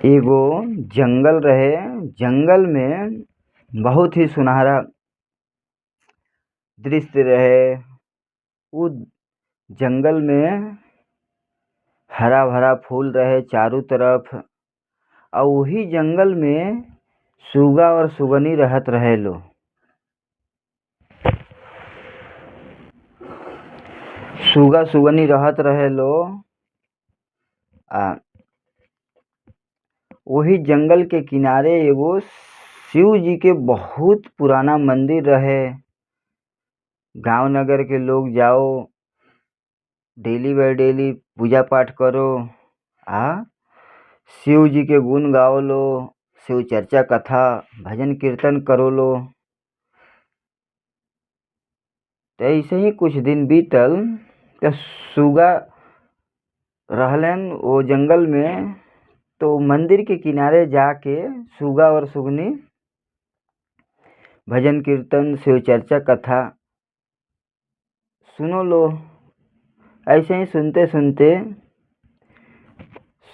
एगो जंगल रहे। जंगल में बहुत ही सुनहरा दृश्य रहे। उ जंगल में हरा भरा फूल रहे चारों तरफ। और वही जंगल में सुगा और सुगनी रहत रहे लो। सुगा सुगनी रहत रहे लो। वही जंगल के किनारे एगो शिव जी के बहुत पुराना मंदिर रहे। गांव नगर के लोग जाओ, डेली बाय डेली पूजा पाठ करो, शिव जी के गुण गाओ लो, शिव चर्चा कथा भजन कीर्तन करो लो। तो ऐसे ही कुछ दिन बीतल तो सुगा रहलन वो जंगल में। तो मंदिर के किनारे जाके सुगा और सुगनी भजन कीर्तन शिव चर्चा कथा सुनो लो। ऐसे ही सुनते सुनते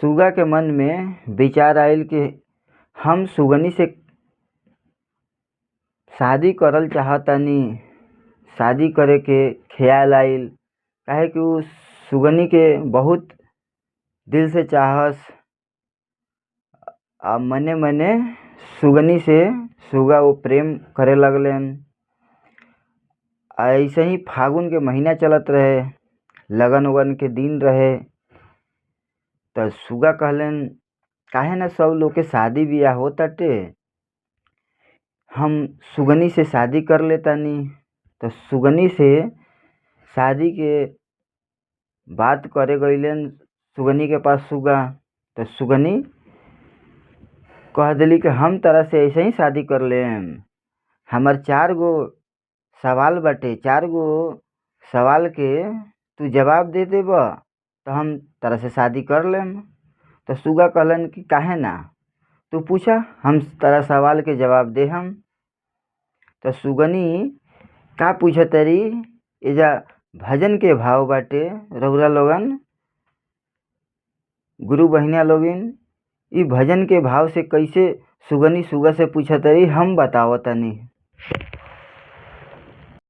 सुगा के मन में विचार आयल कि हम सुगनी से शादी करल चाहतानी। शादी करे के ख्याल आइल, काहे कि उस सुगनी के बहुत दिल से चाहस। मने मने सुगनी से सुगा वो प्रेम करे लगलन। ऐसे ही फागुन के महीना चलत रहे, लगन उगन के दिन रहे। तो सुगा कहलन काहे ना सब लोग के शादी बियाह हो ताटे, हम सुगनी से शादी कर लेतानी। तो सुगनी से शादी के बात करे गईलन सुगनी के पास सुगा। तो सुगनी कह दिली कि हम तरह से ऐसे ही शादी कर लेम। हमार 4 गो सवाल बाटे, 4 गो सवाल के तू जवाब दे देब तो हम तरह से शादी कर लेम। तो सुगा कहलन कि काहे ना, तू पूछा, हम तरह सवाल के जवाब दे हम। तो सुगनी का पूछा तरी, एजा भजन के भाव बाटे। रउरा लोगन गुरु बहिनिया लोगिन ई भजन के भाव से कैसे सुगनी सुगा से पूछा तरी हम बताओ तनी।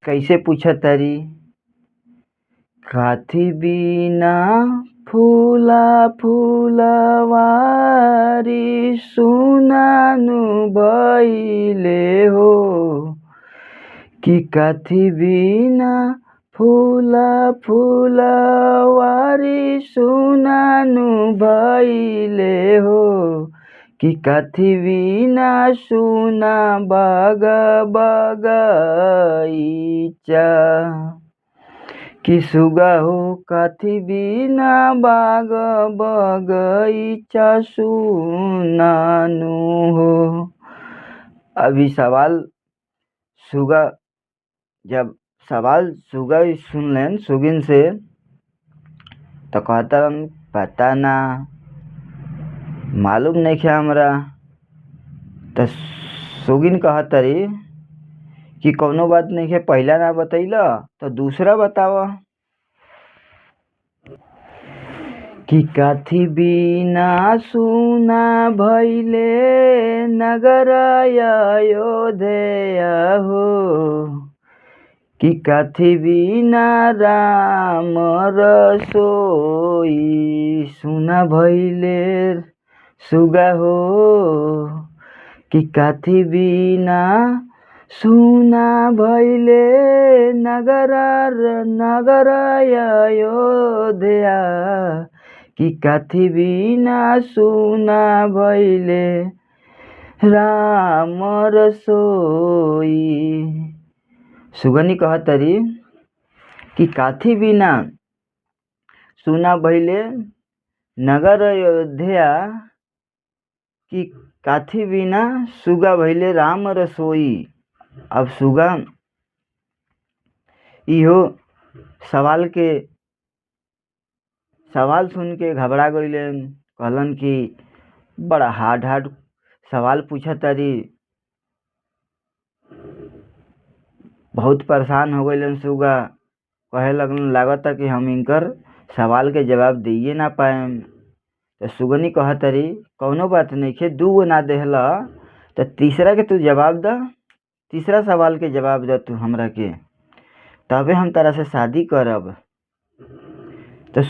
कैसे पूछा तरी, काथी बिना फूला फूलवारी सुनानु भइले हो, कि काथी बिना फूला फूलवारी सुनानु भइले हो, कि काथी बिना सुना बाग बगैचा। कि सुगा हो काथी बिना बाग बगैचा सुनानु हो। अभी सवाल सुगा जब सवाल सुगा सुन लेन सुगिन से तो कहता पता ना, मालूम नहीं क्या हमरा। तो सुगिन कहतरी कि कौनो बात नहीं है, पहला ना बतैला तो दूसरा बतावा। कि काथी बिना सुना भइले नगर अयोध्या हो, कि काथी बिना राम रसोई सुना भइले सुगा हो, कि काथी बिना सुना भइले नगर अयोध्या, कि काथी बिना सुना भइले राम रसोई। सुगनी कहतरी कि काथी बिना सुना भइले नगर अयोध्या, कि काथी बिना सुगा भइले राम रसोई। अब सुगा इहो सवाल सुन के घबरा गईलन। कहलन कि बड़ा हार्ड सवाल पूछा तारी। बहुत परेशान हो गईलन सुगा। कहे लगन लागता कि हम इनकर सवाल के जवाब दिए ना पाएम। तो सुगनी कहतरी कौनो बात नइखे, 2 गो ना देहला तो तीसरा के तू जवाब द, तीसरा सवाल के जवाब द तू हमरा के, तबे हम तारा से शादी करब। तो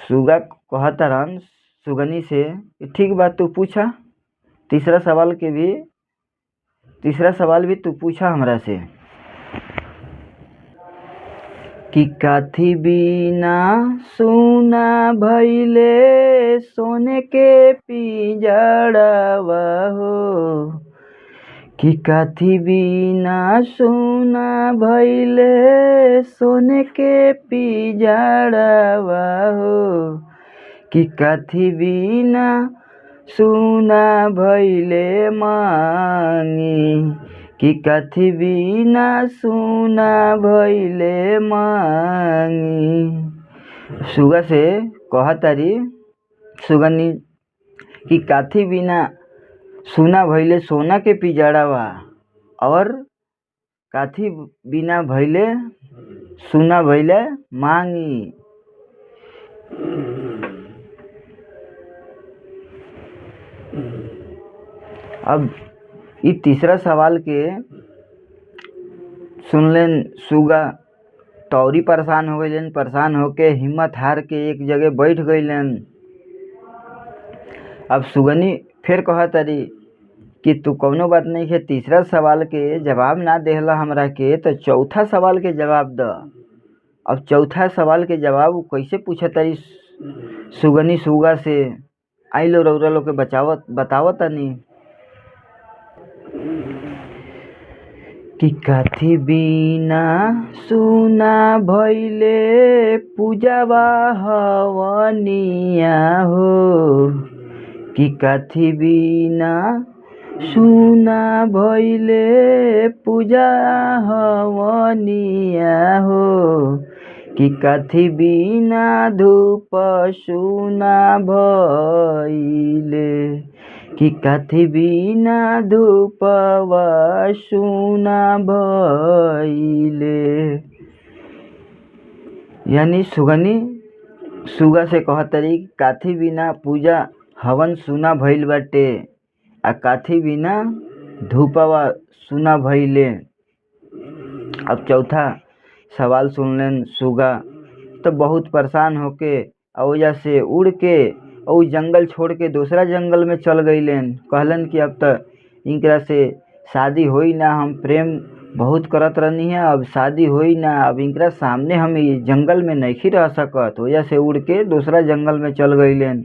सुगा कहतरन सुगनी से ठीक बात, तू पूछा, तीसरा सवाल भी तू पूछा हमरा से। कि काथी बिना सुना भइले सोने के पिंजड़वा हो, कि काथी बिना सुना भइले सोने के पिंजड़वा हो, कि काथी बिना सुना भइले मांगी, कि काथी बिना सुना भइले मांगी। सुगा से कहतारी सुगनी कि काथी बिना सुना भइले सोना के पिंजड़वा, और काथी बिना भइले सुना भइले मांगी। अब ई तीसरा सवाल के सुनलेन सुगा तौरी परेशान हो गइलेन, परेशान होके हिम्मत हार के एक जगह बैठ गइलेन। अब सुगनी फिर कहतरी कि तू कौनो बात नहीं है, तीसरा सवाल के जवाब ना देहला हमरा के, तो चौथा सवाल के जवाब द। अब चौथा सवाल के जवाब कैसे पूछतरी सुगनी सुगा से, आई लो रौरा लोग के बतावतनी। कि काथी बिना सुना भइले पूजावा हवनिया हो, कि काथी बिना सुना भइले पूजा हवनिया हो, कि काथी बिना धूप सुना भइले, कि काथी बिना धूपवा सुना भइले। यानी सुगनी सुगा से कहतरी काथी बिना पूजा हवन सुना भइल बाटे, आ काथी बिना धूपवा सुना भइले। अब चौथा सवाल सुनलेन सुगा तो बहुत परेशान होके ओजा से उड़ के और जंगल छोड़ के दूसरा जंगल में चल गइलेन। कहलन कि अब तो इनकरा से शादी होई ना, हम प्रेम बहुत करत रहनी है, अब शादी होई ना, अब इनकरा सामने हम जंगल में नहीं रह सकत। ओजा से उड़ के दूसरा जंगल में चल गइलेन।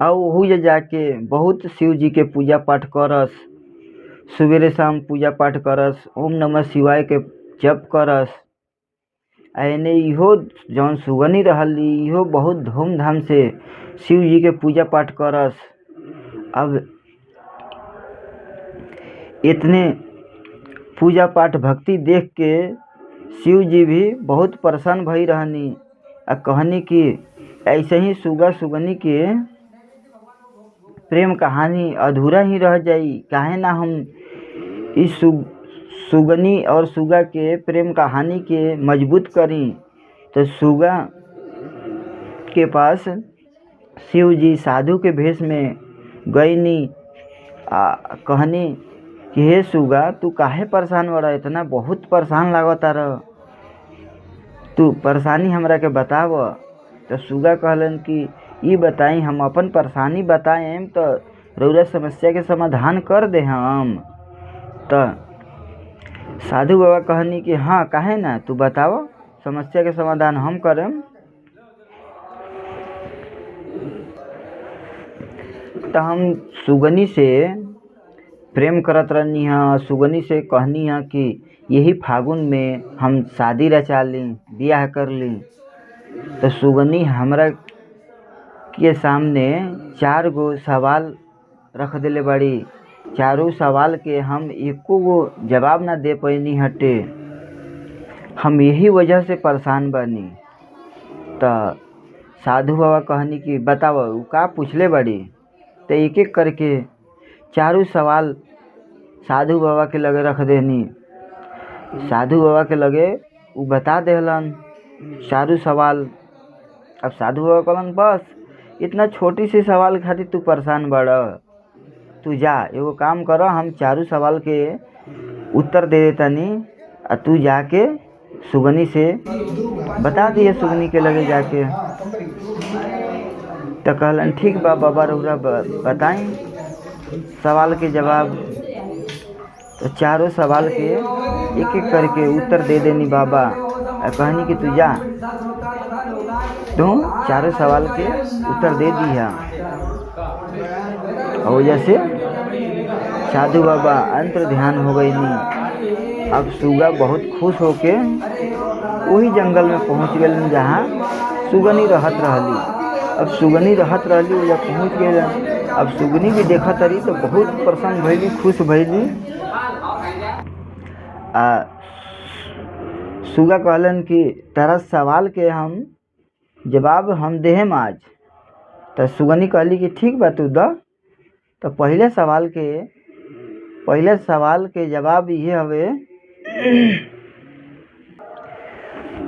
और वही जाके बहुत शिव जी के पूजा पाठ करस, सुबेरे शाम पूजा पाठ करस, ओम नमः शिवाय के जप करस। एने इहो जौन सुगनी रहली इहो बहुत धूमधाम से शिव जी के पूजा पाठ करस। अब इतने पूजा पाठ भक्ति देख के शिव जी भी बहुत प्रसन्न भई रहनी, आ कहनी कि ऐसे ही सुगा सुगनी के प्रेम कहानी अधूरा ही रह जाई, काहे ना हम इस सुगनी और सुगा के प्रेम कहानी के मजबूत करी। तो सुगा के पास शिव जी साधु के भेष में गईनी, कहनी कि हे सुगा तू काहे परेशान बड़ा, इतना बहुत परेशान लागता रह, तू परेशानी हमरा के बताव। तो सुगा कहलन कि ई बताई, हम अपन परेशानी बताएम तो रउरा समस्या के समाधान कर दे हम। तो साधु बाबा कहनी कि हाँ काहे ना, तू बताओ, समस्या के समाधान हम करें। तो हम सुगनी से प्रेम करत रहनी है, सुगनी से कहनी है कि यही फागुन में हम शादी रचा ली, ब्याह कर ली। तो सुगनी हमरा के सामने 4 गो सवाल रख दिले बड़ी, चारों सवाल के हम एको गो जवाब ना दे पैनी हटे, हम यही वजह से परेशान बनी। तो साधु बाबा कहनी कि बताओ उ का पूछले बड़ी। तो एक एक करके चारों सवाल साधु बाबा के लगे रख देनी। साधु बाबा के लगे उ बता देहलन चारू सवाल। अब साधु बाबा कहलन बस इतना छोटी सी सवाल खातिर तू परेशान बड़, तू जा एगो काम कर, हम चारू सवाल के उत्तर दे देतानी आ तू जाके सुगनी से बता दिए, सुगनी के लगे जाके। तो कहलन ठीक बा बाबा रउरा बताई सवाल के जवाब। तो चारों सवाल के एक एक करके उत्तर दे देनी बाबा, कहनी कि तू जा तू चारों सवाल के उत्तर दे दिया। और जैसे साधु बाबा अंतर ध्यान हो गई नहीं। अब सुगा बहुत खुश होके वही जंगल में पहुंच गए जहाँ सुगनी रहत रहली। अब सुगनी रहत रहली जब पहुंच गए, अब सुगनी भी देखत रही तो बहुत प्रसन्न भैली, खुश भैली। सुगा कहलन कि तेरा सवाल के हम जवाब हम देहम आज। तो सुगनी कहली कि ठीक बा तू द। तो पहले सवाल के जवाब ये हवे,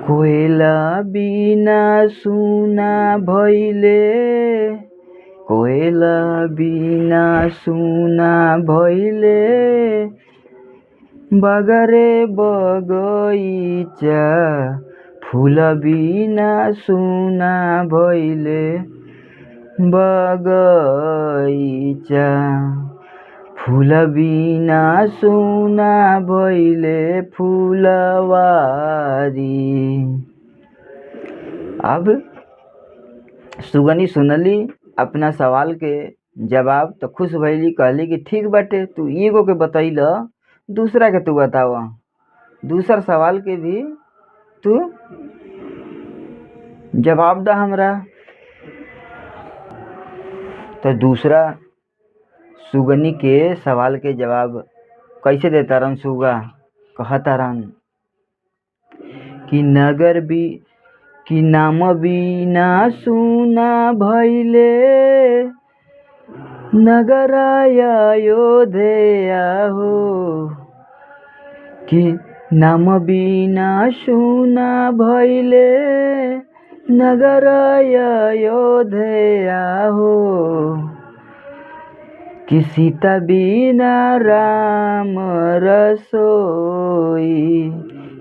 कोयला बिना सुना भइले, कोयला बिना सुना भइले, बगरे बगैचा फूल बिना सुना भइले, बगैचा फूल बिना सुना भइले फूलवारी। अब सुगनी सुनली अपना सवाल के जवाब तो खुश भइली, कहली कि ठीक बाटे तू एगो के बतैल, दूसरा के तू बताव, दूसर सवाल के भी तू जवाब दा हमरा। तो दूसरा सुगनी के सवाल के जवाब कैसे देता रहन सुगा, कहता रहन कि नगर भी कि नाम बिना सुना भइले, नगर अयोध्या हो, कि नाम बिना सुना भइले, नगर अयोध्या हो, कि सीता बिना राम रसोई,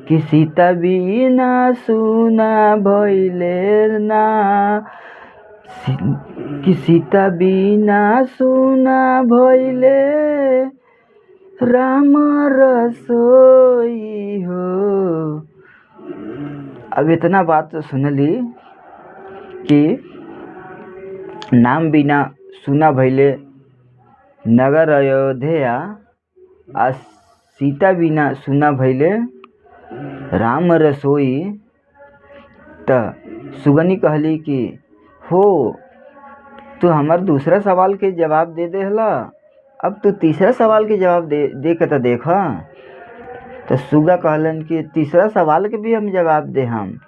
कि सीता बिना सुना भइले ना, कि सीता बिना सुना भइले राम रसोई हो। अब इतना बात तो सुनली कि नाम बिना सुना भइले नगर अयोध्या, आ सीता बिना सुना भइले राम रसोई। त सुगनी कहली कि हो तू हमार दूसरा सवाल के जवाब दे देहला, अब तू तीसरा सवाल के जवाब दे के तो देख। तो सुगा कहलन कि तीसरा सवाल के भी हम जवाब दे हम।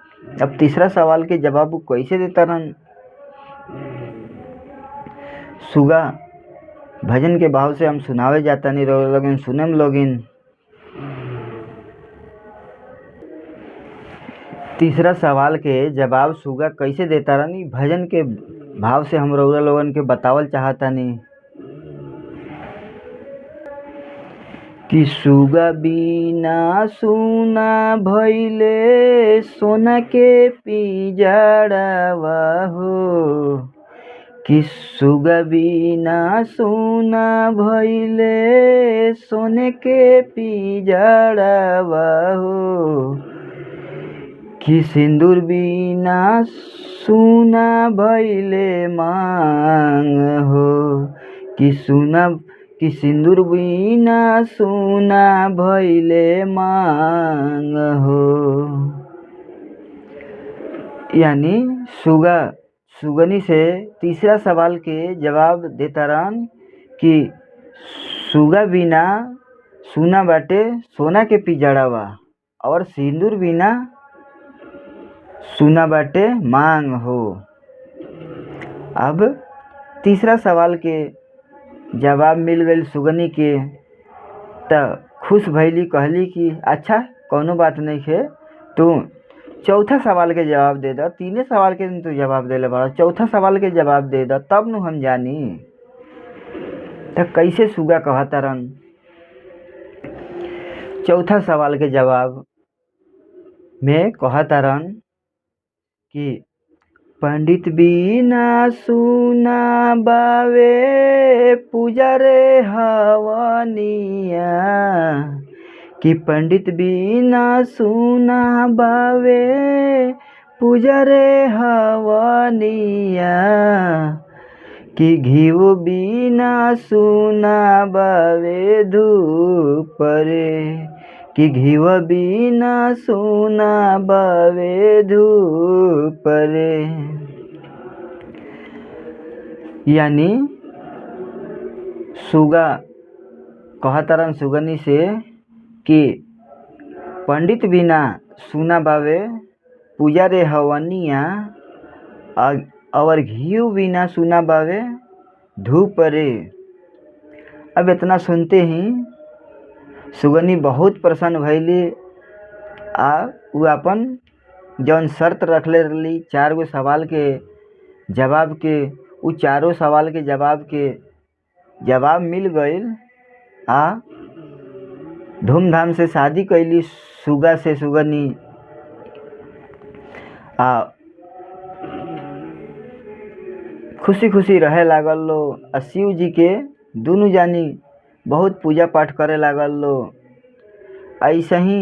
अब तीसरा सवाल के जवाब कैसे देता रहन सुगा भजन के भाव से हम सुनावे जाता नहीं लोगिन, सुनम लोगिन। तीसरा सवाल के जवाब सुगा कैसे देता रहनी भजन के भाव से हम रउरा लोगन के बतावल चाहता नहीं कि सुगा बिना सुना भइले सोना के पिंजड़वा हो, कि सुगा बिना सुना भइले सोने के पिंजड़वा हो, कि सिंदूर बिना सुना भइले मांग हो, कि सिंदूर बिना सुना भइले मांग हो। यानी सुगनी से तीसरा सवाल के जवाब देता रहन कि सुगा बिना सुना बाटे सोना के पिंजड़वा, और सिंदूर बिना सुना बाटे मांग हो। अब तीसरा सवाल के जवाब मिल गई सुगनी के, त खुश भैली, कहली कि अच्छा कौनो बात नहीं है, तू चौथा सवाल के जवाब दे द। तीने सवाल के तू जवाब देले बड़ा, चौथा सवाल के जवाब दे द तब नु हम जानी। तो कैसे सुगा कहतारन? चौथा सवाल के जवाब में कहतारन कि पंडित बिना सुना बावे पूजा रे हवनिया, कि पंडित बिना सुना बावे पूजा रे हवनिया, कि घीव बिना सुना बावे धूप रे, कि घीव बिना सुना बावे धूप रे। यानी सुगा कहतारन सुगनी से कि पंडित बिना सुना बावे पूजा रे हवनिया, और घीव बिना सुना बावे धूप रे। अब इतना सुनते ही सुगनी बहुत प्रसन्न भैली वो अपन जौन शर्त रखले रही 4 गो सवाल के जवाब के, उ चारों सवाल के जवाब मिल गईल धूमधाम से शादी कैली सुगा से सुगनी। खुशी खुशी रहे लागल लो। शिव जी के दोनों जानी बहुत पूजा पाठ करे लागल लो। ऐसे ही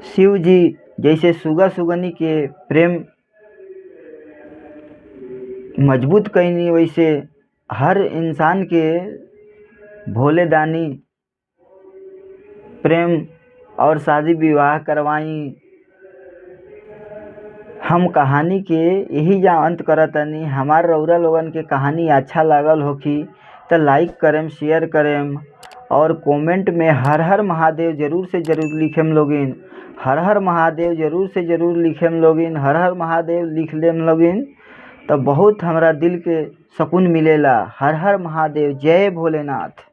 शिव जी जैसे सुगा सुगनी के प्रेम मजबूत कैनी, वैसे हर इंसान के भोले दानी प्रेम और शादी विवाह करवाई। हम कहानी के यही जा अंत करतनी। हमार रउरा लोगन के कहानी अच्छा लागल होखी तो लाइक करें, शेयर करें और कमेंट में हर हर महादेव जरूर से जरूर लिखेम लोगिन। हर हर महादेव जरूर से जरूर लिखेम लोगिन। हर हर महादेव लिख लेम लोगिन तो बहुत हमरा दिल के सुकून मिलेला। हर हर महादेव। जय भोलेनाथ।